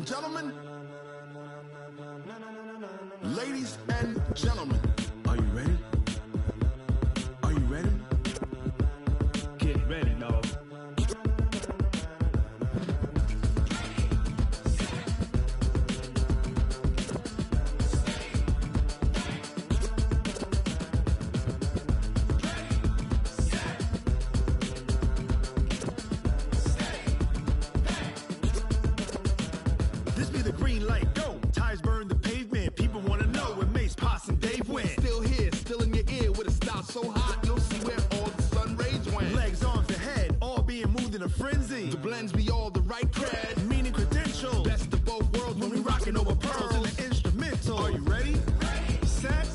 and gentlemen, ladies and gentlemen, are you ready? Are you ready? Get ready, dog. This be the green light, go. Tires burn the pavement. People want to know where Mace, Poss, and Dave went. Still here, still in your ear with a style so hot, you'll see where all the sun rays went. Legs, arms, and head, all being moved in a frenzy. The blends be all the right cred, meaning credentials. Best of both worlds when we rockin' over pearls in the instrumental. Are you ready? Set,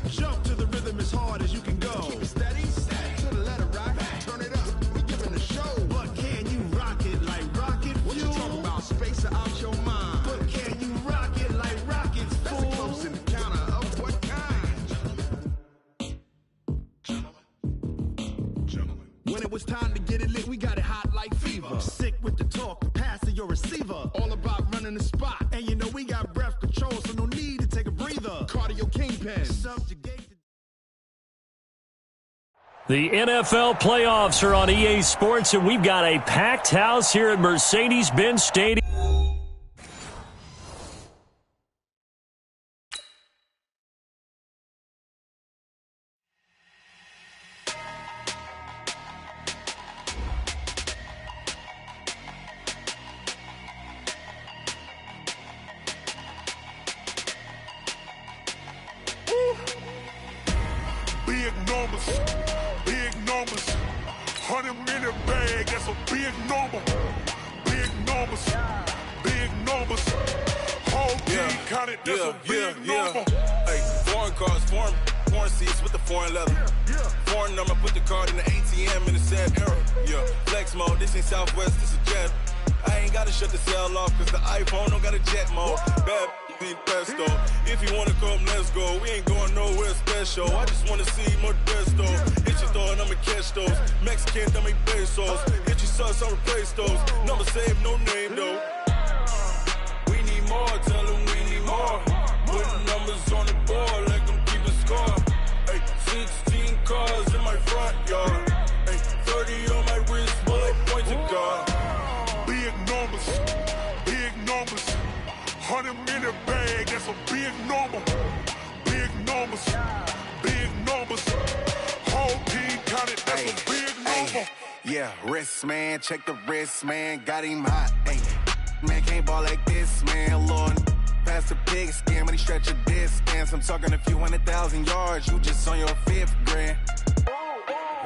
jump to the rhythm as hard as you can go. Keep it steady, to the letter right. Turn it up, we giving a show. But can you rock it like rocket fuel? What you talking about? Space or out your mind? But can you rock it like rockets, fool? That's a close encounter of what kind? Gentlemen. When it was time to get it lit, we got it hot like fever. Sick with the talk, pass to your receiver. All about running the spot. And you know we got breath control, so no need to take a breather. Cardio kingpin. Subjugate. The NFL playoffs are on EA Sports, and we've got a packed house here at Mercedes-Benz Stadium. Big numbers, big numbers. 100-minute bag, that's a big number. Big numbers, big numbers. Whole team counted, that's a big number. Hey, foreign cars, foreign seats with the foreign leather. Foreign number, put the card in the ATM in the sad era. Yeah, flex mode, this ain't Southwest, this is jet. I ain't gotta shut the cell off, cause the iPhone don't got a jet mode. Bad need pesto. If you wanna come, let's go. We ain't going nowhere special. I just wanna see Modesto. Hit your thought, I'ma catch those. Mexican, I'ma pesos. Hit your sauce, I'll replace those. Number save, no name though. We need more, tell them we need more. Putting numbers on the board, let them keep a score. Hey, 16 cars in my front yard. Hey, 30 on my wrist, bullet point to God. Big numbers, big numbers. 100-minute bag, that's a big number. Big numbers, big numbers. Whole team counted, that's a big number. Yeah, wrist man, check the wrist man, got him hot. Ay, man can't ball like this, man. Lord, past the pig skin, when he stretch a distance. I'm talking a few 100,000 yards, you just on your 5th grand.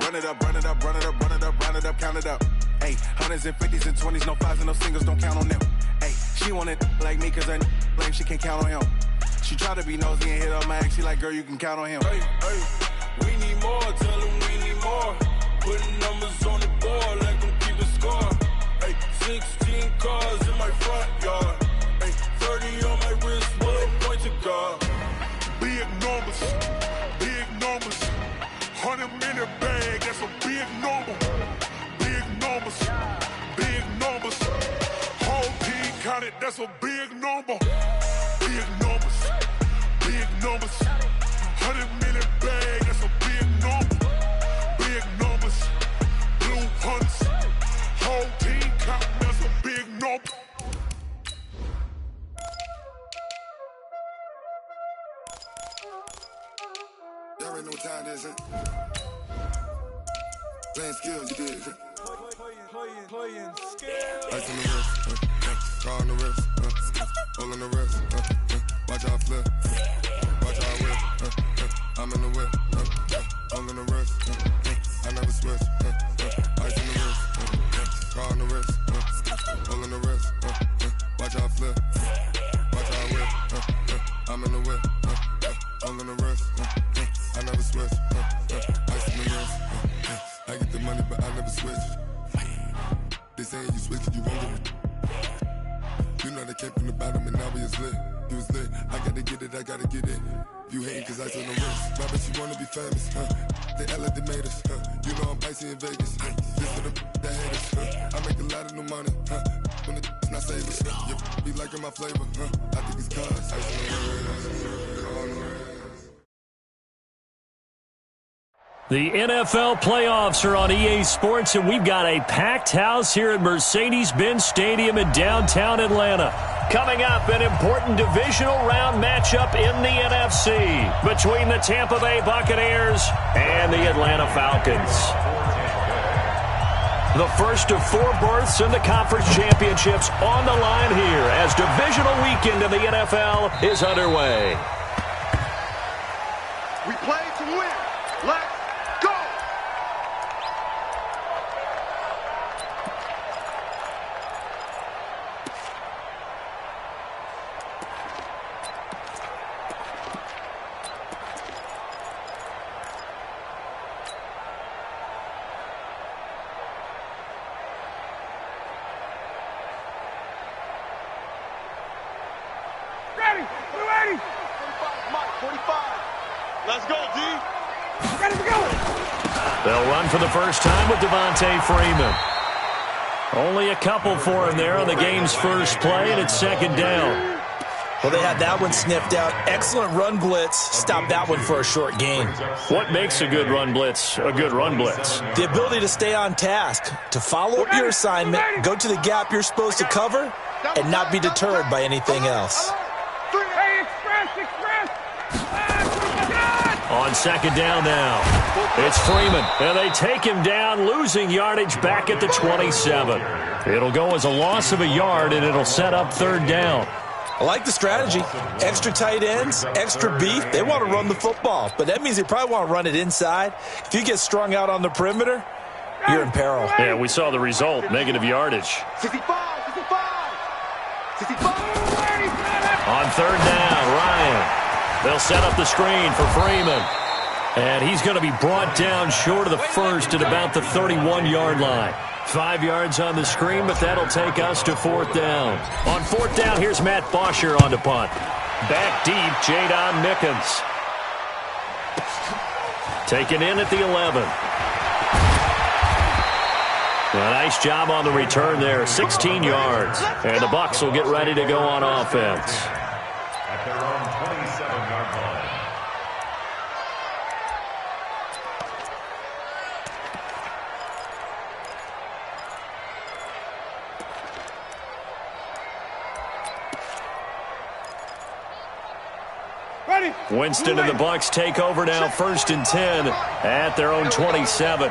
Run it up, run it up, run it up, run it up, run it up, count it up. Ay, 100s and 50s and 20s, no 5s and no singles, don't count on them. Ay, she want it like me, cause her lame, she can't count on him. She try to be nosy and hit up my ex, she like, girl, you can count on him. Hey, hey, we need more, tell them we need more. Putting numbers on the board, let them keep a score. Hey, 16 cars in my front yard. Hey, 30 on my wrist, bullet point to God. Big numbers, big numbers. 100-minute bag, that's a big number. Big numbers, big numbers. Whole team counted, that's a big number. Big numbers, big numbers. 100-minute bag, that's a big number. Big numbers, blue hunts. Whole team counting, that's a big number. Y'all already know what time it is, huh? Playing skills, you did, huh? Playing skills. Ice on the wrist, car on the wrist, hole on the wrist, watch how I flip, watch how I whip, I'm in the whip, hole on the wrist, I never switch, ice on the wrist, car on the wrist, hole on the wrist, watch how I flip, watch how I whip, I'm in the whip, hole on the wrist, I never switch, ice on the wrist, I get the money but I never switch. They saying you switch it, you won't get it. You know they came from the bottom and now we is lit. You was lit, I gotta get it, I gotta get it. You hating cause ice on the wrist. Why bet you wanna be famous, huh? They elevated, huh? You know I'm icy in Vegas. This for the that haters, huh? I make a lot of new money, huh? When the not savors. You be liking my flavor, I think it's cause. The NFL playoffs are on EA Sports, and we've got a packed house here at Mercedes-Benz Stadium in downtown Atlanta. Coming up, an important divisional round matchup in the NFC between the Tampa Bay Buccaneers and the Atlanta Falcons. The first of 4 berths in the conference championships on the line here as divisional weekend in the NFL is underway. We play to win. Let's go! Ready! We're ready! 45, Mike, 45. Let's go, D. Ready to go. They'll run for the first time with Devontae Freeman. Only a couple for him there on the game's first play, and it's second down. Well, they had that one sniffed out. Excellent run blitz. Stop that one for a short gain. What makes a good run blitz a good run blitz? The ability to stay on task, to follow up your assignment, go to the gap you're supposed to cover, and not be deterred by anything else. Hey, express! On second down now, it's Freeman, and they take him down, losing yardage back at the 27. It'll go as a loss of a yard, and it'll set up third down. I like the strategy. Extra tight ends, extra beef. They want to run the football, but that means they probably want to run it inside. If you get strung out on the perimeter, you're in peril. Yeah, we saw the result, negative yardage. 65. On third down, Ryan. They'll set up the screen for Freeman. And he's going to be brought down short of the first at about the 31-yard line. 5 yards on the screen, but that'll take us to fourth down. On fourth down, here's Matt Bosher on the punt. Back deep, Jadon Mickens. Taken in at the 11. A nice job on the return there, 16 yards. And the Bucs will get ready to go on offense. At their own 27-yard line. Ready. Winston and the Bucs take over now, 1st and 10 at their own 27.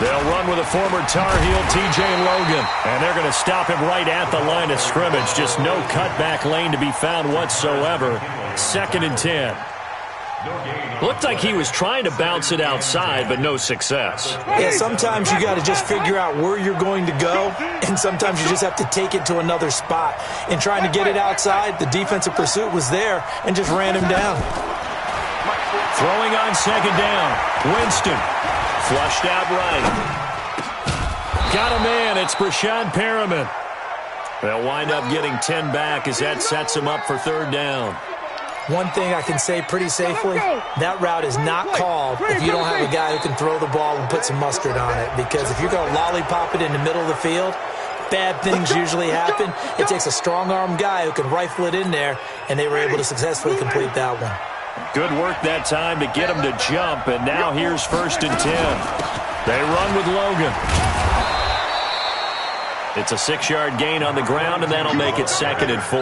They'll run with a former Tar Heel, T.J. Logan, and they're going to stop him right at the line of scrimmage. Just no cutback lane to be found whatsoever. 2nd and 10. Looked like he was trying to bounce it outside, but no success. Yeah, sometimes you got to just figure out where you're going to go, and sometimes you just have to take it to another spot. In trying to get it outside, the defensive pursuit was there and just ran him down. Throwing on second down, Winston. Flushed out right. Got a man. It's Brashad Perriman. They'll wind up getting 10 back as that sets him up for third down. One thing I can say pretty safely, that route is not called if you don't have a guy who can throw the ball and put some mustard on it. Because if you're going to lollipop it in the middle of the field, bad things usually happen. It takes a strong-arm guy who can rifle it in there, and they were able to successfully complete that one. Good work that time to get him to jump, and now here's 1st and 10. They run with Logan. It's a 6-yard gain on the ground, and that'll make it 2nd and 4.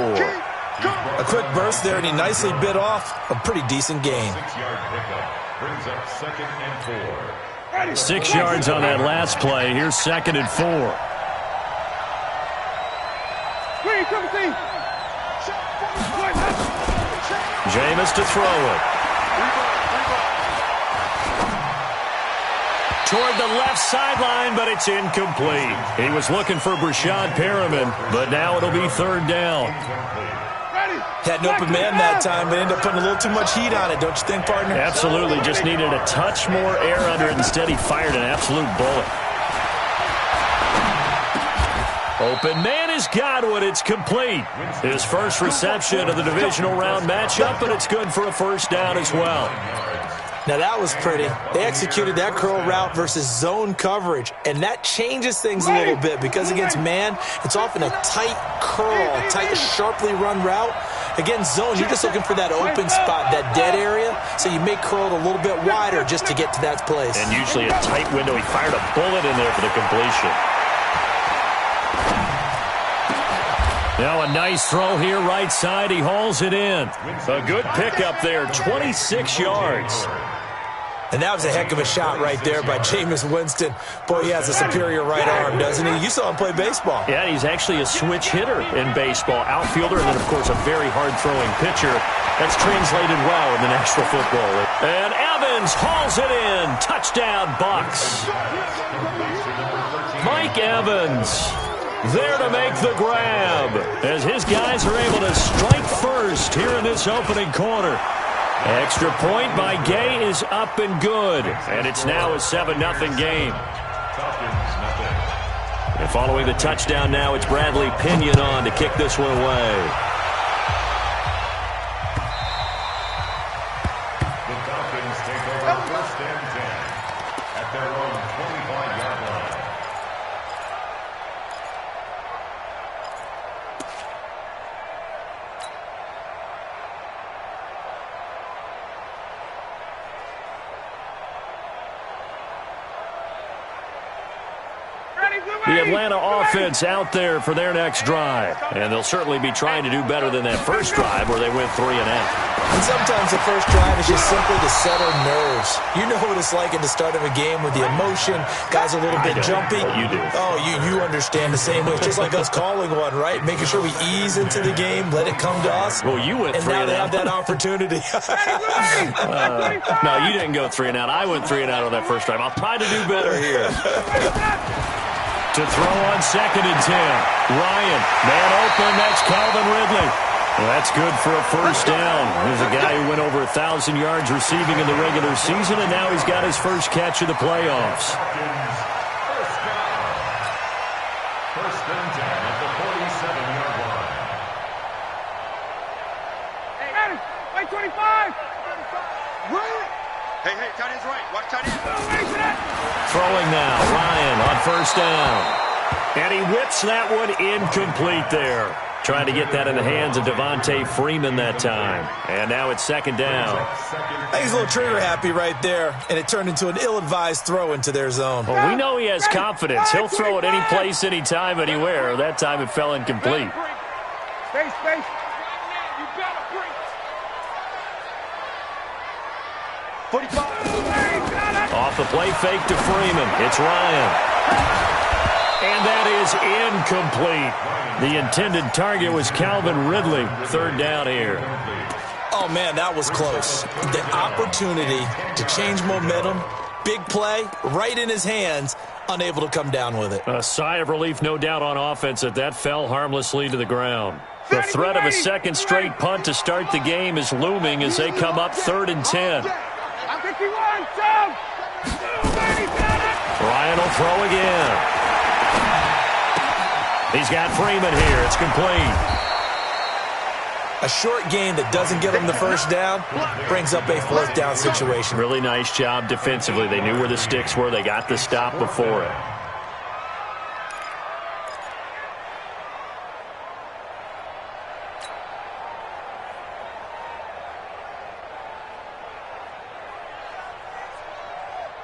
A quick burst there, and he nicely bit off a pretty decent gain. 6-yard pickup brings up 2nd and 4. 6 yards on that last play. Here's 2nd and 4. Jameis to throw it. Toward the left sideline, but it's incomplete. He was looking for Brashad Perriman, but now it'll be third down. Had an open man that time, but ended up putting a little too much heat on it, don't you think, partner? Absolutely. Just needed a touch more air under it. Instead, he fired an absolute bullet. Open man has got one. It's complete. His first reception of the divisional round matchup, but it's good for a first down as well. Now, that was pretty. They executed that curl route versus zone coverage, and that changes things a little bit because against man, it's often a tight curl, tight, sharply run route. Against zone, you're just looking for that open spot, that dead area, so you may curl it a little bit wider just to get to that place. And usually a tight window. He fired a bullet in there for the completion. Now a nice throw here, right side. He hauls it in. A good pickup there, 26 yards. And that was a heck of a shot right there by Jameis Winston. Boy, he has a superior right arm, doesn't he? You saw him play baseball. Yeah, he's actually a switch hitter in baseball. Outfielder, and then, of course, a very hard-throwing pitcher. That's translated well in the National Football League. And Evans hauls it in. Touchdown, Bucs. Mike Evans there to make the grab as his guys are able to strike first here in this opening quarter. Extra point by Gay is up and good, and it's now a 7-0 game. And following the touchdown now, it's Bradley Pinion on to kick this one away. The Falcons take over 1st and 10 at their own 25-yard line. The Atlanta offense out there for their next drive. And they'll certainly be trying to do better than that first drive where they went 3 and out. And sometimes the first drive is just simply to settle nerves. You know what it's like at the start of a game with the emotion. Guys a little bit jumpy. You do. Oh, you understand the same way. Just like us calling one, right? Making sure we ease into the game, let it come to us. Well, you went 3 and and now they out. have that opportunity. No, you didn't go 3 and out. I went 3 and out on that first drive. I'll try to do better here. To throw on 2nd and 10. Ryan, man open, that's Calvin Ridley. Well, that's good for a first down. He's a guy who went over 1,000 yards receiving in the regular season, and now he's got his first catch of the playoffs. First down. 1st and 10 at the 47-yard line. Hey, wait, 25! Hey, tight end's right. Watch tight end. Throwing now, Ryan on 1st down. And he whips that one incomplete there. Trying to get that in the hands of Devontae Freeman that time. And now it's 2nd down. I think he's a little trigger happy right there, and it turned into an ill-advised throw into their zone. Well, we know he has confidence. He'll throw it any place, anytime, anywhere. That time it fell incomplete. Space. You gotta break. 45. Off the play fake to Freeman. It's Ryan. And that is incomplete. The intended target was Calvin Ridley. 3rd down here. Oh, man, that was close. The opportunity to change momentum, big play, right in his hands, unable to come down with it. A sigh of relief, no doubt, on offense that fell harmlessly to the ground. The threat of a second straight punt to start the game is looming as they come up 3rd and 10. Ryan will throw again. He's got Freeman here. It's complete. A short game that doesn't get him the first down brings up a 4th down situation. Really nice job defensively. They knew where the sticks were. They got the stop before it.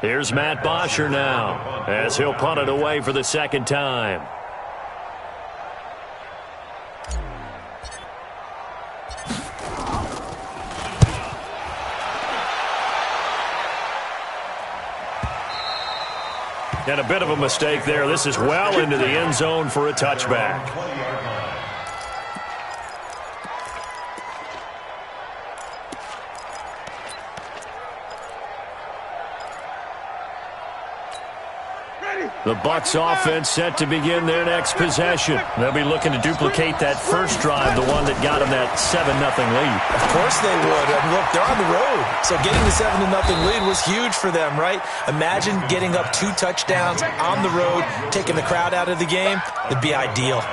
Here's Matt Bosher now as he'll punt it away for the 2nd time. And a bit of a mistake there. This is well into the end zone for a touchback. The Bucs offense set to begin their next possession. They'll be looking to duplicate that first drive, the one that got them that 7-0 lead. Of course they would. I mean, look, they're on the road. So getting the 7-0 lead was huge for them, right? Imagine getting up 2 touchdowns on the road, taking the crowd out of the game. It'd be ideal.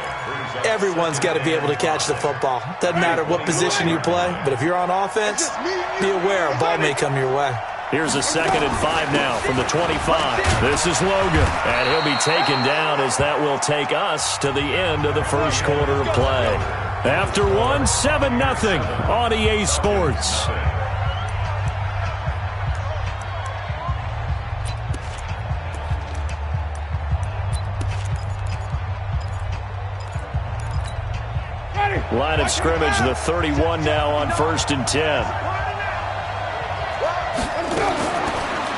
Everyone's got to be able to catch the football. Doesn't matter what position you play, but if you're on offense, be aware a ball may come your way. Here's a 2nd and 5 now from the 25. This is Logan, and he'll be taken down as that will take us to the end of the first quarter of play. After one, 7-0 on EA Sports. Line of scrimmage, the 31 now on 1st and 10.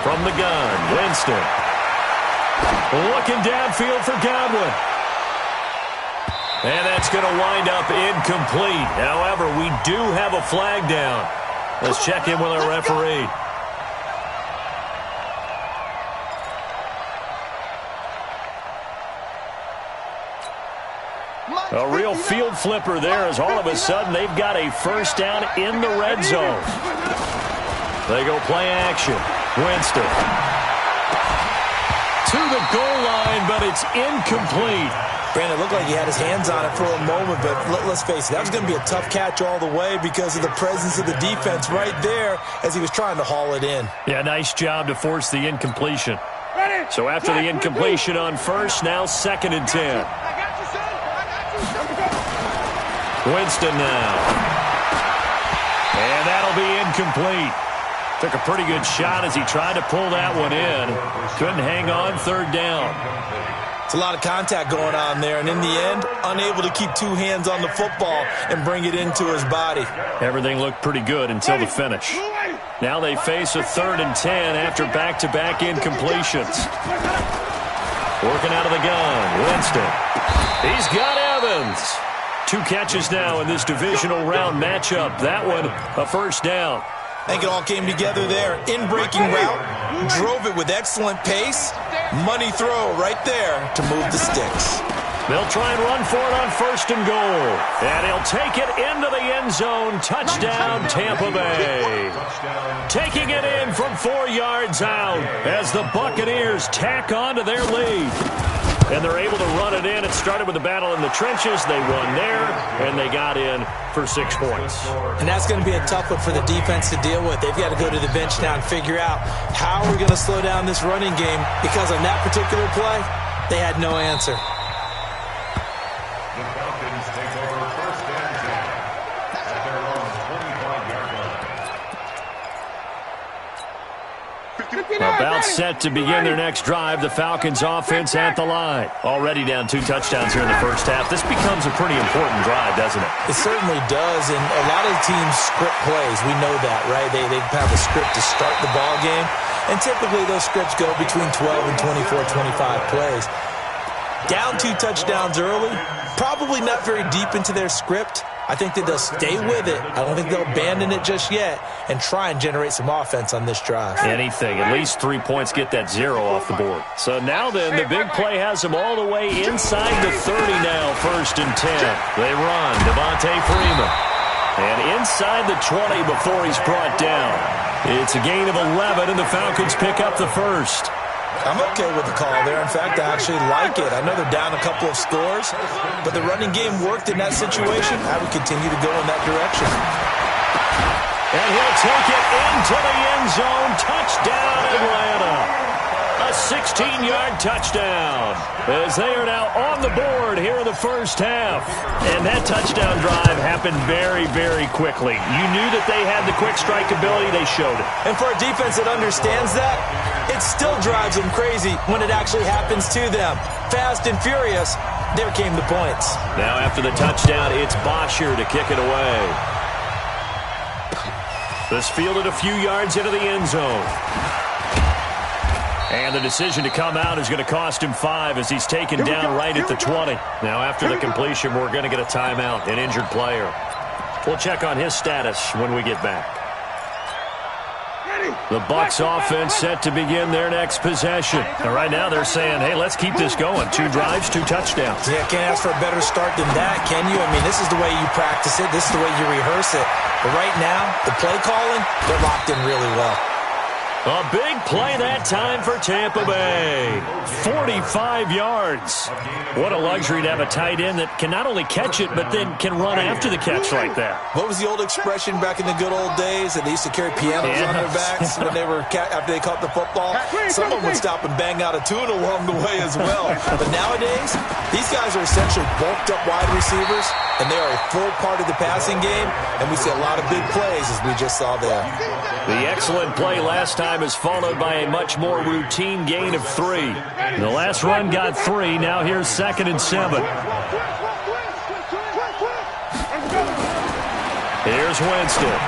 From the gun, Winston. Looking downfield for Godwin. And that's going to wind up incomplete. However, we do have a flag down. Let's check in with our referee. A real field flipper there as all of a sudden they've got a first down in the red zone. They go play action. Winston. To the goal line, but it's incomplete. Brandon, it looked like he had his hands on it for a moment, but let's face it, that was going to be a tough catch all the way because of the presence of the defense right there as he was trying to haul it in. Yeah, nice job to force the incompletion. So after the incompletion on first, now 2nd and 10. Winston now. And that'll be incomplete. Took a pretty good shot as he tried to pull that one in. Couldn't hang on 3rd down. It's a lot of contact going on there, and in the end, unable to keep 2 hands on the football and bring it into his body. Everything looked pretty good until the finish. Now they face a 3rd and 10 after back-to-back incompletions. Working out of the gun, Winston. He's got Evans. 2 catches now in this divisional round matchup. That one, a first down. I think it all came together there. In-breaking route, drove it with excellent pace. Money throw right there to move the sticks. They'll try and run for it on 1st and goal. And he'll take it into the end zone. Touchdown, Tampa Bay. Taking it in from 4 yards out as the Buccaneers tack on to their lead. And they're able to run it in. It started with a battle in the trenches. They won there, and they got in for 6 points. And that's going to be a tough one for the defense to deal with. They've got to go to the bench now and figure out how we're going to slow down this running game because on that particular play, they had no answer. The Falcons take over 1st and 10 at their own 25-yard line. About set to begin their next drive. The Falcons offense at the line. Already down 2 touchdowns here in the first half. This becomes a pretty important drive, doesn't it? It certainly does, and a lot of teams script plays. We know that, right? They have a script to start the ball game, and typically those scripts go between 12 and 24, 25 plays. Down 2 touchdowns early, probably not very deep into their script. I think that they'll stay with it. I don't think they'll abandon it just yet and try and generate some offense on this drive. Anything. At least 3 points, get that 0 off the board. So now then, the big play has them all the way inside the 30 now, 1st and 10. They run. Devontae Freeman. And inside the 20 before he's brought down. It's a gain of 11, and the Falcons pick up the first. I'm okay with the call there. In fact, I actually like it. I know they're down a couple of scores, but the running game worked in that situation. I would continue to go in that direction. And he'll take it into the end zone. Touchdown, Atlanta. A 16-yard touchdown as they are now on the board here in the first half. And that touchdown drive happened very, very quickly. You knew that they had the quick strike ability. They showed it. And for a defense that understands that, it still drives them crazy when it actually happens to them. Fast and furious, there came the points. Now after the touchdown, it's Bosher to kick it away. This fielded a few yards into the end zone. And the decision to come out is going to cost him 5 as he's taken down right at the 20. Now after the completion, we're going to get a timeout, an injured player. We'll check on his status when we get back. The Bucs offense set to begin their next possession. And right now they're saying, hey, let's keep this going. 2 drives, 2 touchdowns. Yeah, can't ask for a better start than that, can you? I mean, this is the way you practice it. This is the way you rehearse it. But right now, the play calling, they're locked in really well. A big play that time for Tampa Bay. 45 yards. What a luxury to have a tight end that can not only catch it, but then can run after the catch like that. What was the old expression back in the good old days that they used to carry pianos on their backs when they were after they caught the football? Someone would stop and bang out a tune along the way as well. But nowadays, these guys are essentially bulked up wide receivers, and they are a full part of the passing game, and we see a lot of big plays as we just saw there. The excellent play last time is followed by a much more routine gain of 3. The last run got 3. Now here's 2nd and 7. Here's Winston.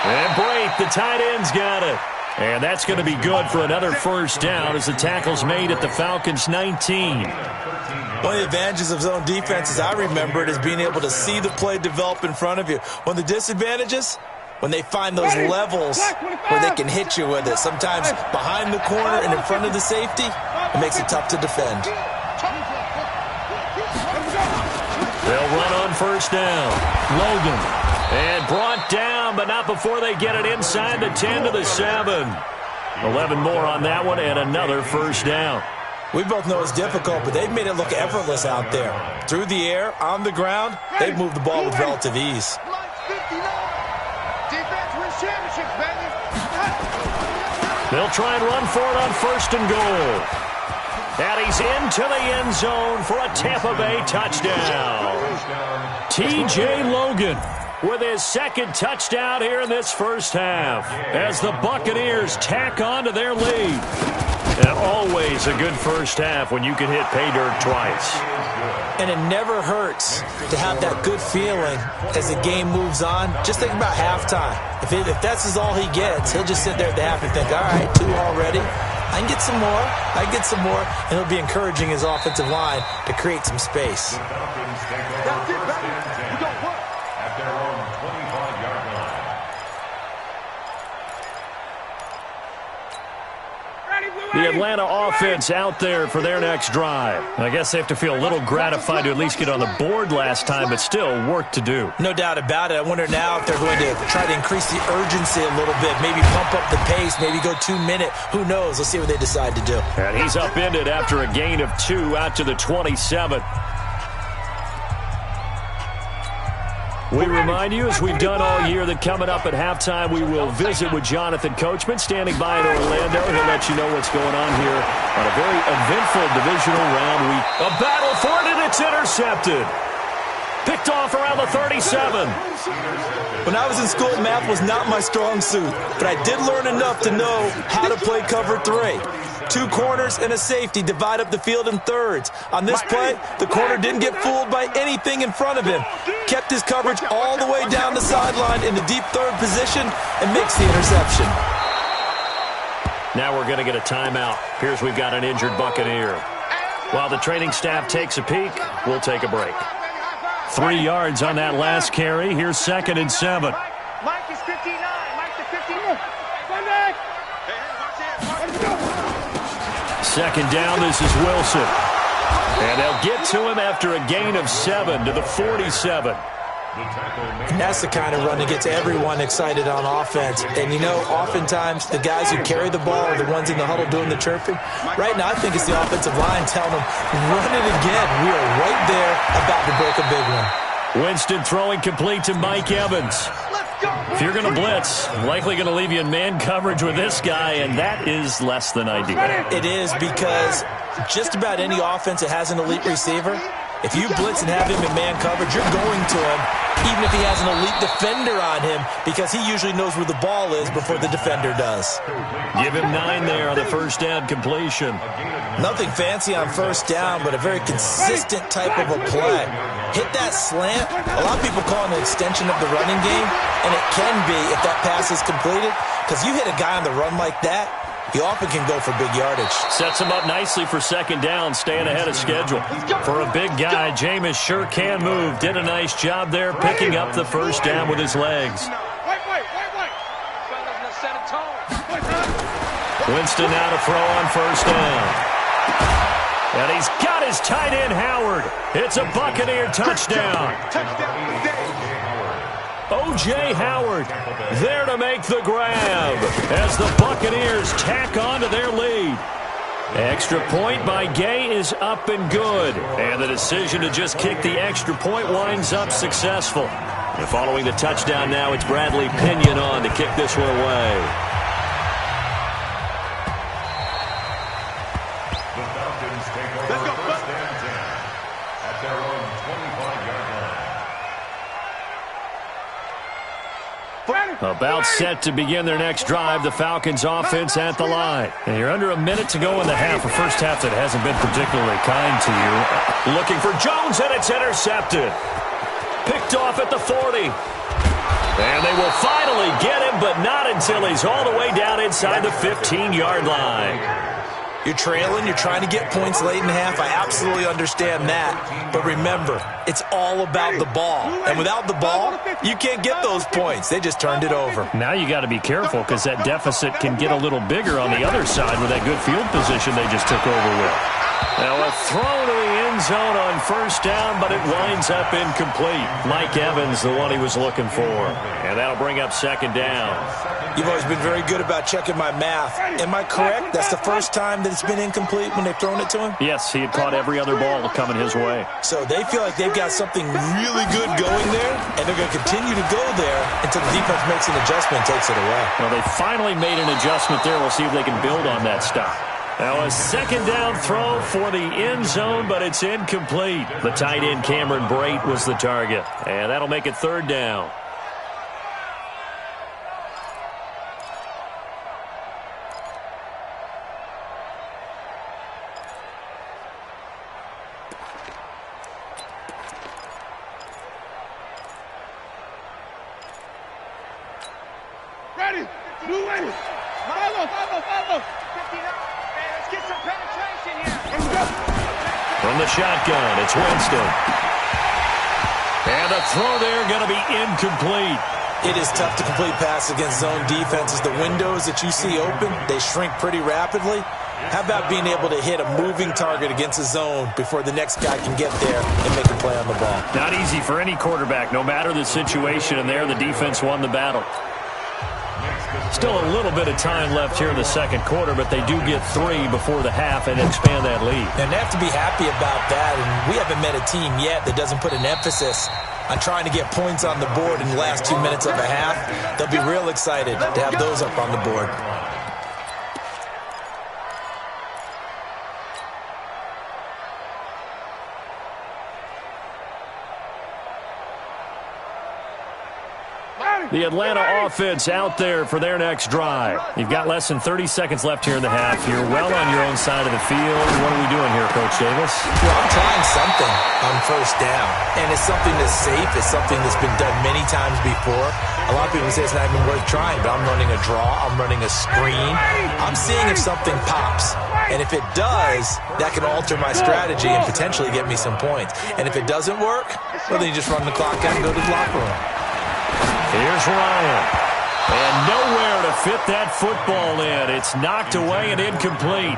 And Brate, the tight end's got it. And that's going to be good for another first down as the tackle's made at the Falcons' 19. One of the advantages of zone defense, as I remember it, is being able to see the play develop in front of you. One of the disadvantages, when they find those levels where they can hit you with it. Sometimes behind the corner and in front of the safety, it makes it tough to defend. They'll run on first down. Logan. And brought down, but not before they get it inside the 10 to the 7. 11 more on that one and another first down. We both know it's difficult, but they've made it look effortless out there. Through the air, on the ground, they've moved the ball with relative ease. They'll try and run for it on 1st and goal. And he's into the end zone for a Tampa Bay touchdown. T.J. Logan with his 2nd touchdown here in this first half as the Buccaneers tack on to their lead. And always a good first half when you can hit pay dirt twice. And it never hurts to have that good feeling as the game moves on. Just think about halftime. If that's all he gets, he'll just sit there at the half and think, all right, 2 already. I can get some more. I can get some more. And he'll be encouraging his offensive line to create some space. The Atlanta offense out there for their next drive. I guess they have to feel a little gratified to at least get on the board last time, but still work to do. No doubt about it. I wonder now if they're going to try to increase the urgency a little bit, maybe pump up the pace, maybe go 2-minute. Who knows? Let's see what they decide to do. And he's upended after a gain of 2 out to the 27. We remind you, as we've done all year, that coming up at halftime, we will visit with Jonathan Coachman, standing by in Orlando. He'll let you know what's going on here on a very eventful divisional round week. A battle for it, and it's intercepted. Picked off around the 37. When I was in school, math was not my strong suit, but I did learn enough to know how to play cover 3. 2 corners and a safety divide up the field in thirds. On this play, the corner didn't get fooled by anything in front of him. Kept his coverage all the way down the sideline in the deep 3rd position and makes the interception. Now we're going to get a timeout. Here's we've got an injured Buccaneer. While the training staff takes a peek, we'll take a break. 3 yards on that last carry. Here's 2nd and 7. Mike is 59. Mike is 59. Second down, this is Wilson. And they'll get to him after a gain of 7 to the 47. And that's the kind of run that gets everyone excited on offense. And, you know, oftentimes the guys who carry the ball are the ones in the huddle doing the chirping. Right now, I think it's the offensive line telling them, run it again. We are right there about to break a big one. Winston throwing complete to Mike Evans. If you're going to blitz, likely going to leave you in man coverage with this guy, and that is less than ideal. It is, because just about any offense that has an elite receiver, if you blitz and have him in man coverage, you're going to him, even if he has an elite defender on him, because he usually knows where the ball is before the defender does. Give him 9 there on the first down completion. Nothing fancy on first down, but a very consistent type of a play. Hit that slant. A lot of people call it an extension of the running game, and it can be if that pass is completed, because you hit a guy on the run like that, he often can go for big yardage. Sets him up nicely for second down, staying ahead of schedule. For a big guy, Jameis sure can move. Did a nice job there picking up the first down with his legs. Winston now to throw on first down. And he's got his tight end, Howard. It's a Buccaneer touchdown. O.J. Howard there to make the grab as the Buccaneers tack on to their lead. Extra point by Gay is up and good. And the decision to just kick the extra point winds up successful. And following the touchdown now, it's Bradley Pinion on to kick this one away. The Falcons take over first and 10 at their own 25-yard line. About set to begin their next drive, the Falcons offense at the line. And you're under a minute to go in the half, a first half that hasn't been particularly kind to you. Looking for Jones, and it's intercepted. Picked off at the 40. And they will finally get him, but not until he's all the way down inside the 15-yard line. You're trailing, you're trying to get points late in the half. I absolutely understand that. But remember, it's all about the ball. And without the ball, you can't get those points. They just turned it over. Now you got to be careful because that deficit can get a little bigger on the other side with that good field position they just took over with. Now a throw to the end zone on first down, but it winds up incomplete. Mike Evans, the one he was looking for. And that'll bring up second down. You've always been very good about checking my math. Am I correct? That's the first time that it's been incomplete when they've thrown it to him? Yes, he had caught every other ball coming his way. So they feel like they've got something really good going there, and they're going to continue to go there until the defense makes an adjustment and takes it away. Well, they finally made an adjustment there. We'll see if they can build on that stop. Now a second down throw for the end zone, but it's incomplete. The tight end Cameron Brate was the target, and that'll make it third down. Ready, move in. Follow. 59. Let's get some penetration here. Let's go. From the shotgun, it's Winston. And the throw there going to be incomplete. It is tough to complete passes against zone defenses. The windows that you see open, they shrink pretty rapidly. How about being able to hit a moving target against a zone before the next guy can get there and make a play on the ball? Not easy for any quarterback, no matter the situation, and there the defense won the battle. Still a little bit of time left here in the second quarter, but they do get 3 before the half and expand that lead. And they have to be happy about that, and we haven't met a team yet that doesn't put an emphasis on trying to get points on the board in the last 2 minutes of a half. They'll be real excited to have those up on the board. The Atlanta offense out there for their next drive. You've got less than 30 seconds left here in the half. You're well on your own side of the field. What are we doing here, Coach Davis? Well, I'm trying something on first down, and it's something that's safe. It's something that's been done many times before. A lot of people say it's not even worth trying, but I'm running a draw. I'm running a screen. I'm seeing if something pops. And if it does, that can alter my strategy and potentially get me some points. And if it doesn't work, well, then you just run the clock out and go to the locker room. Here's Ryan. And nowhere to fit that football in. It's knocked away and incomplete.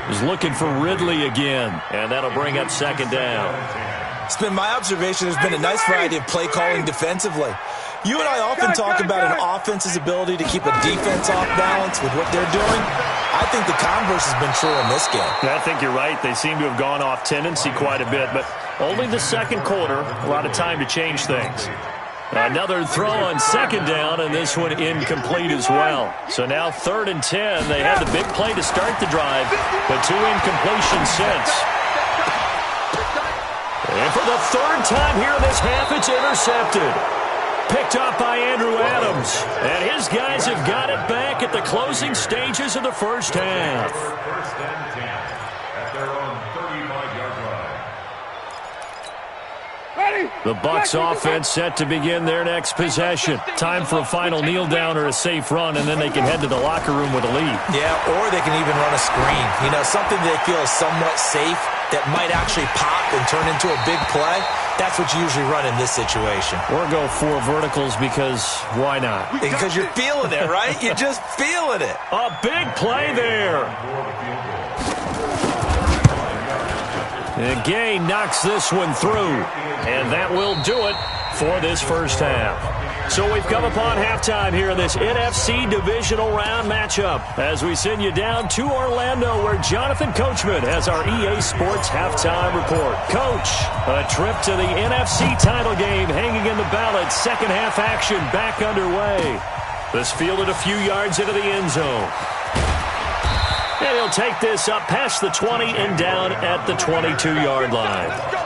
He's looking for Ridley again. And that'll bring up second down. It's been my observation there's been a nice variety of play calling defensively. You and I often talk about an offense's ability to keep a defense off balance with what they're doing. I think the converse has been true in this game. I think you're right. They seem to have gone off tendency quite a bit, but only the second quarter, a lot of time to change things. Another throw on second down, and this one incomplete as well. So now 3rd and 10. They had the big play to start the drive, but 2 incompletions since. And for the 3rd time here in this half, it's intercepted. Picked up by Andrew Adams. And his guys have got it back at the closing stages of the first half. First and 10 at their own 35-yard line. The Bucs offense set to begin their next possession. Time for a final kneel down or a safe run, and then they can head to the locker room with a lead. Yeah, or they can even run a screen. You know, something they feel is somewhat safe that might actually pop and turn into a big play. That's what you usually run in this situation. Or go 4 verticals because why not? Because you're feeling it, right? You're just feeling it. A big play there. And Gay knocks this one through. And that will do it for this first half. So we've come upon halftime here in this NFC Divisional Round matchup as we send you down to Orlando where Jonathan Coachman has our EA Sports Halftime Report. Coach, a trip to the NFC title game hanging in the balance. Second half action back underway. This fielded a few yards into the end zone. And he'll take this up past the 20 and down at the 22-yard line.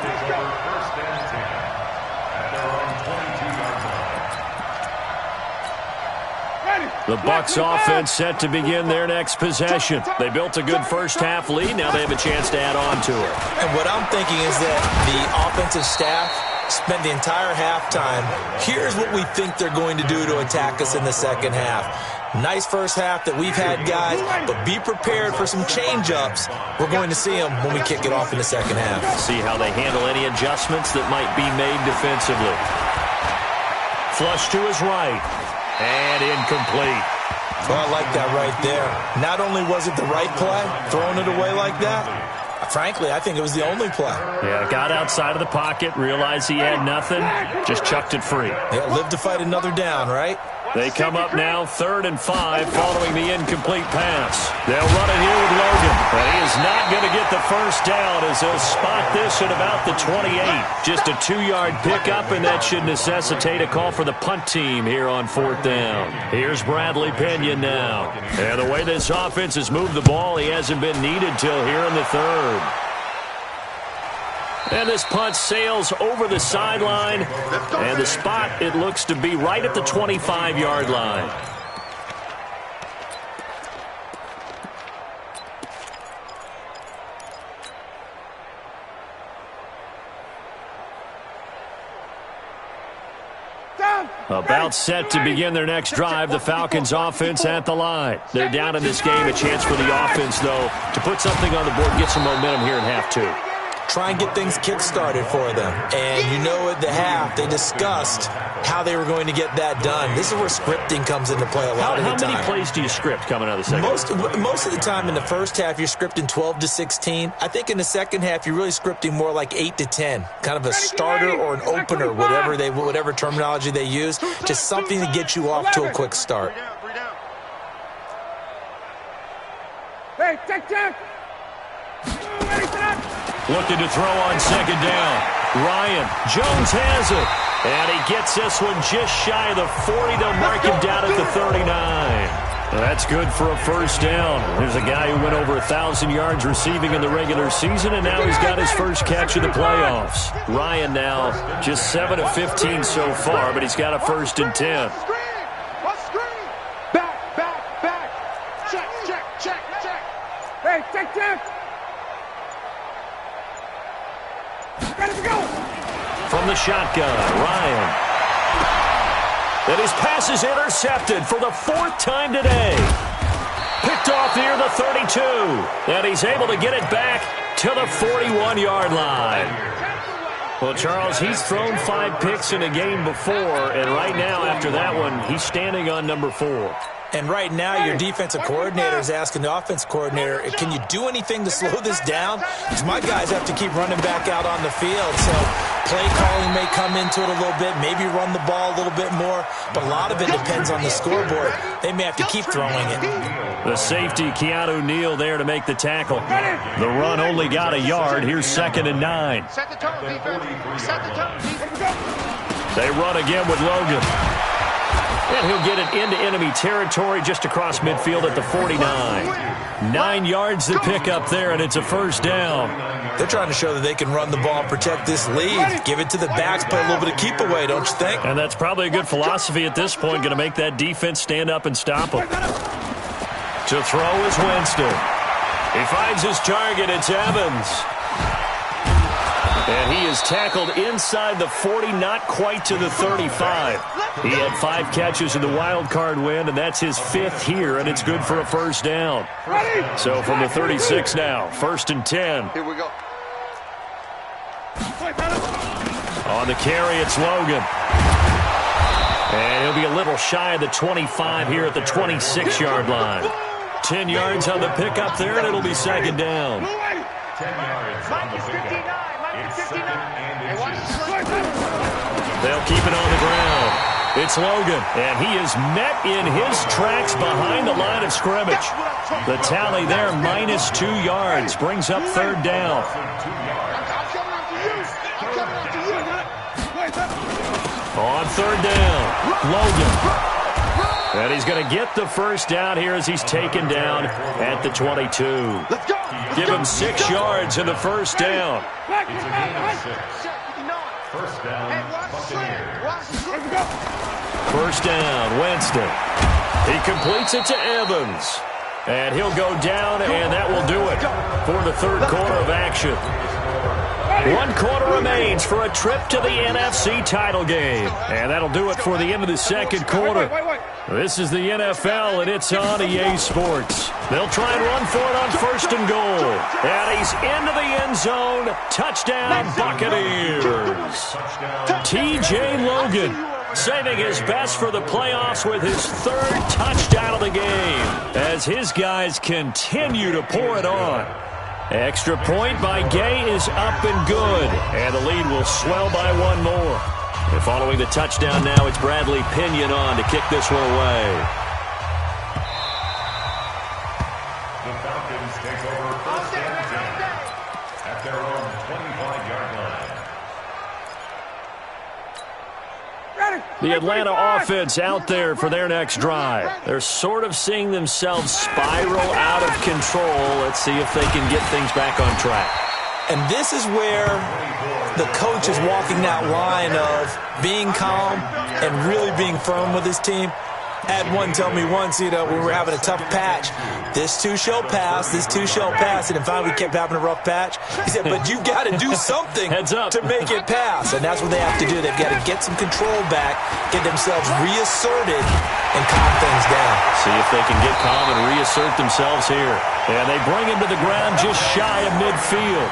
The Bucs offense set to begin their next possession. They built a good first half lead. Now they have a chance to add on to it. And what I'm thinking is that the offensive staff spent the entire halftime. Here's what we think they're going to do to attack us in the second half. Nice first half that we've had, guys, but be prepared for some change-ups. We're going to see them when we kick it off in the second half. See how they handle any adjustments that might be made defensively. Flush to his right. And incomplete. Well, I like that right there. Not only was it the right play, throwing it away like that, frankly, I think it was the only play. Yeah, got outside of the pocket, realized he had nothing, just chucked it free. Yeah, live to fight another down, right? They come up now 3rd and 5 following the incomplete pass. They'll run it here with Logan. But he is not going to get the first down as they'll spot this at about the 28. Just a 2-yard pickup, and that should necessitate a call for the punt team here on 4th down. Here's Bradley Pinion now. And the way this offense has moved the ball, he hasn't been needed till here in the 3rd. And this punt sails over the sideline. And the spot, it looks to be right at the 25-yard line. About set to begin their next drive, the Falcons offense at the line. They're down in this game. A chance for the offense, though, to put something on the board, get some momentum here in half 2. Try and get things kick-started for them. And you know at the half, they discussed how they were going to get that done. This is where scripting comes into play a lot of the time. How many plays do you script coming out of the second half? Most of the time in the first half, you're scripting 12 to 16. I think in the second half, you're really scripting more like 8 to 10. Kind of a starter or an opener, whatever terminology they use. Just something to get you off to a quick start. Hey, check. Looking to throw on second down. Ryan, Jones has it. And he gets this one just shy of the 40. They'll mark him down at the 39. That's good for a first down. There's a guy who went over 1,000 yards receiving in the regular season, and now he's got his first catch of the playoffs. Ryan now just 7 of 15 so far, but he's got a 1st and 10. Back. Check. Hey, check. From the shotgun, Ryan. And his pass is intercepted for the 4th time today. Picked off near the 32. And he's able to get it back to the 41-yard line. Well, Charles, he's thrown 5 picks in a game before, and right now, after that one, he's standing on number 4. And right now, your defensive coordinator is asking the offense coordinator, can you do anything to slow this down? Because my guys have to keep running back out on the field. So play calling may come into it a little bit, maybe run the ball a little bit more. But a lot of it depends on the scoreboard. They may have to keep throwing it. The safety, Keanu Neal, there to make the tackle. The run only got a yard. Here's 2nd and 9. Set the tone, defense. Set the tone, defense. They run again with Logan. And he'll get it into enemy territory just across midfield at the 49. 9 yards to pick up there, and it's a 1st down. They're trying to show that they can run the ball and protect this lead. Give it to the backs, play a little bit of keep away, don't you think? And that's probably a good philosophy at this point, going to make that defense stand up and stop them. To throw is Winston. He finds his target. It's Evans. And he is tackled inside the 40, not quite to the 35. He had 5 catches in the wild card win, and that's his 5th here, and it's good for a 1st down. So from the 36 now, 1st and 10. Here we go. On the carry, it's Logan. And he'll be a little shy of the 25 here at the 26-yard line. 10 yards on the pickup there, and it'll be 2nd down. 10 yards on the pickup. It's 2nd and inches. They'll keep it on the ground. It's Logan, and he is met in his tracks behind the line of scrimmage. The tally there, -2 yards, brings up third down. On third down, Logan. And he's going to get the first down here as he's taken down at the 22. Give him 6 yards in the first down. It's a gain of 6. First down, Buccaneers. First down, Winston. He completes it to Evans. And he'll go down, and that will do it for the third quarter of action. 1 quarter remains for a trip to the NFC title game. And that'll do it for the end of the second quarter. This is the NFL, and it's on EA Sports. They'll try and run for it on first and goal. And he's into the end zone. Touchdown, Buccaneers. T.J. Logan saving his best for the playoffs with his 3rd touchdown of the game as his guys continue to pour it on. Extra point by Gay is up and good, and the lead will swell by 1 more. And following the touchdown now, it's Bradley Pinion on to kick this one away. The Falcons take over first and 10 at their own 25-yard line. The Atlanta offense out there for their next drive. They're sort of seeing themselves spiral out of control. Let's see if they can get things back on track. And this is where the coach is walking that line of being calm and really being firm with his team. Had one tell me once, when we were having a tough patch, this too shall pass, this too shall pass. And finally we kept having a rough patch. He said, but you got to do something to make it pass. And that's what they have to do. They've got to get some control back, get themselves reasserted, and calm things down. See if they can get calm and reassert themselves here. And they bring him to the ground just shy of midfield.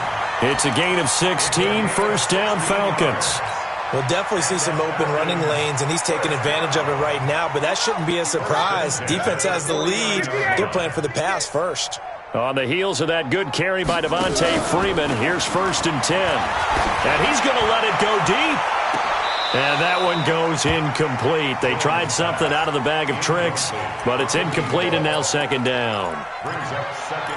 It's a gain of 16, first down Falcons. We'll definitely see some open running lanes, and he's taking advantage of it right now, but that shouldn't be a surprise. Defense has the lead. They're playing for the pass first. On the heels of that good carry by Devontae Freeman, here's first and 10. And he's going to let it go deep. And that one goes incomplete. They tried something out of the bag of tricks, but it's incomplete and now second down.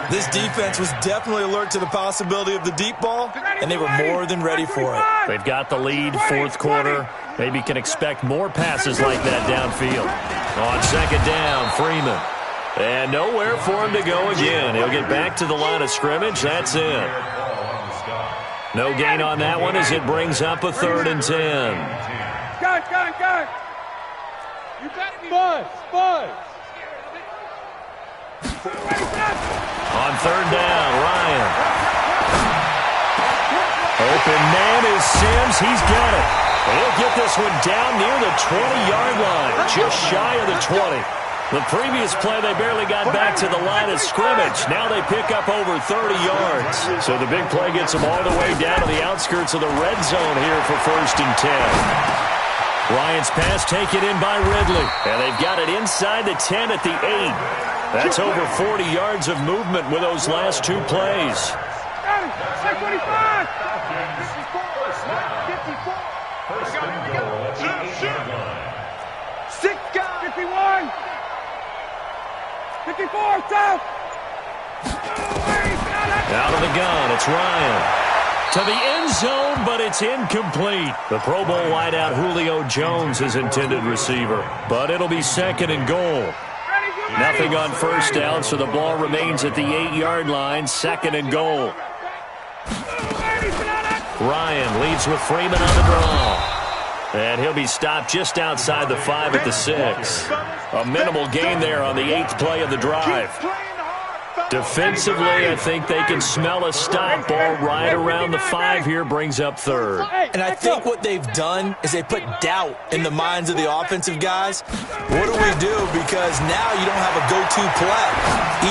This defense was definitely alert to the possibility of the deep ball, and they were more than ready for it. They've got the lead, fourth quarter. Maybe can expect more passes like that downfield. On second down, Freeman. And nowhere for him to go again. He'll get back to the line of scrimmage. That's it. No gain on that one as it brings up a third and 10. Got it. You better be Buzz. On third down, Ryan. Open man is Sims. He's got it. He'll get this one down near the 20-yard line, just shy of the 20. The previous play, they barely got back to the line of scrimmage. Now they pick up over 30 yards. So the big play gets them all the way down to the outskirts of the red zone here for first and 10. Ryan's pass taken in by Ridley. And they've got it inside the 10 at the 8. That's over 40 yards of movement with those last 2 plays. 25! 51! 54, south! Out of the gun, it's Ryan. To the end zone, but it's incomplete. The Pro Bowl wideout Julio Jones is intended receiver, but it'll be second and goal. Nothing on first down, so the ball remains at the 8-yard line, second and goal. Ryan leads with Freeman on the draw. And he'll be stopped just outside the 5 at the 6. A minimal gain there on the 8th play of the drive. Defensively, I think they can smell a stop ball right around the 5 here, brings up third. And I think what they've done is they put doubt in the minds of the offensive guys. What do we do? Because now you don't have a go-to play.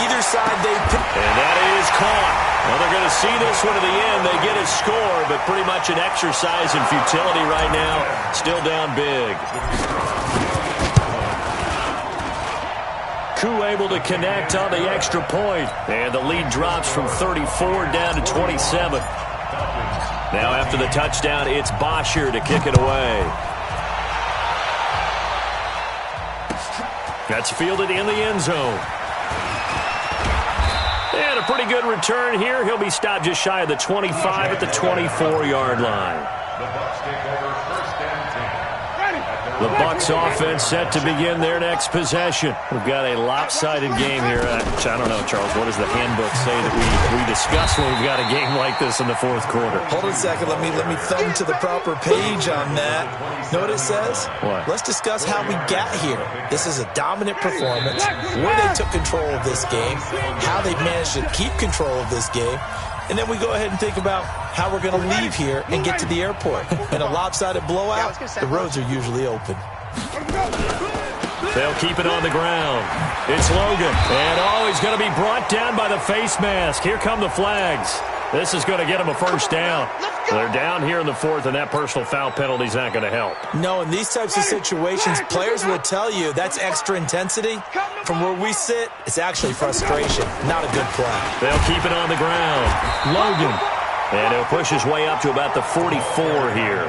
Either side they pick. And that is caught. Well, they're going to see this one to the end. They get a score, but pretty much an exercise in futility right now. Still down big. Koo able to connect on the extra point. And the lead drops from 34 down to 27. Now after the touchdown, it's Bosher to kick it away. That's fielded in the end zone. And a pretty good return here. He'll be stopped just shy of the 25 at the 24-yard line. The Bucs take over first and 10. The Bucs offense set to begin their next possession. We've got a lopsided game here. I don't know, Charles, what does the handbook say that we discuss when we've got a game like this in the fourth quarter? Hold on a second. Let me thumb to the proper page on that. Know what it says? What? Let's discuss how we got here. This is a dominant performance, where they took control of this game, how they managed to keep control of this game, and then we go ahead and think about how we're going to leave here and get to the airport. In a lopsided blowout, the roads are usually open. They'll keep it on the ground. It's Logan. And, he's going to be brought down by the face mask. Here come the flags. This is going to get him a first down. They're down here in the fourth, and that personal foul penalty is not going to help. No, in these types of situations, players will tell you that's extra intensity. From where we sit, it's actually frustration, not a good play. They'll keep it on the ground. Logan. And he'll push his way up to about the 44 here.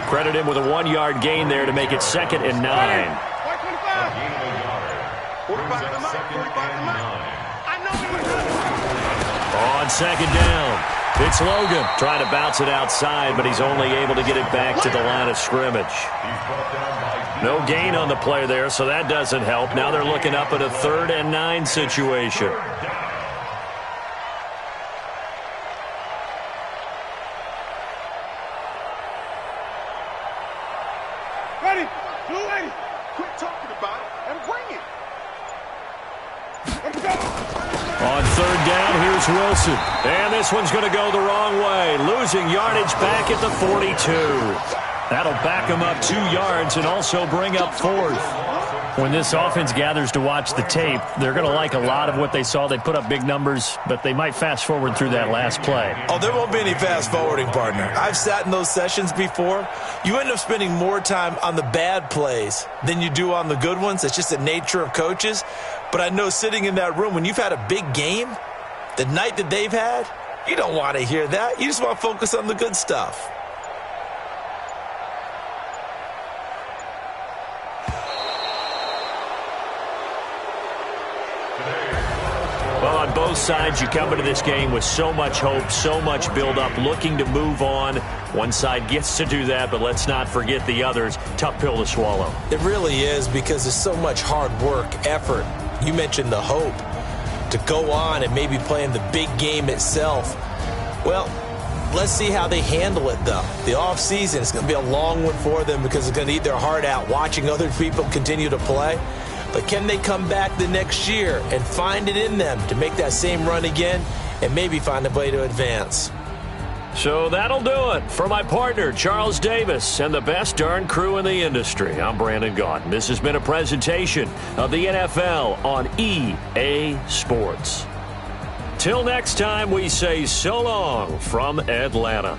Credit him with a 1-yard gain there to make it 2nd and 9. On 2nd down, it's Logan trying to bounce it outside, but he's only able to get it back to the line of scrimmage. No gain on the play there, so that doesn't help. Now they're looking up at a 3rd and 9 situation. Ready? Blue ready. Quit talking about it and bring it. Let's go. On 3rd down, here's Wilson. And this one's going to go the wrong way. Losing yardage back at the 42. That'll back him up 2 yards and also bring up 4th. When this offense gathers to watch the tape, they're going to like a lot of what they saw. They put up big numbers, but they might fast forward through that last play. Oh, there won't be any fast forwarding, partner. I've sat in those sessions before. You end up spending more time on the bad plays than you do on the good ones. It's just the nature of coaches. But I know sitting in that room, when you've had a big game, the night that they've had, you don't want to hear that. You just want to focus on the good stuff. Well, on both sides, you come into this game with so much hope, so much build-up, looking to move on. One side gets to do that, but let's not forget the others. Tough pill to swallow. It really is, because there's so much hard work, effort. You mentioned the hope to go on and maybe play in the big game itself. Well, let's see how they handle it, though. The offseason is going to be a long one for them because it's going to eat their heart out watching other people continue to play. But can they come back the next year and find it in them to make that same run again and maybe find a way to advance? So that'll do it. For my partner, Charles Davis, and the best darn crew in the industry, I'm Brandon Gaudin. This has been a presentation of the NFL on EA Sports. Till next time, we say so long from Atlanta.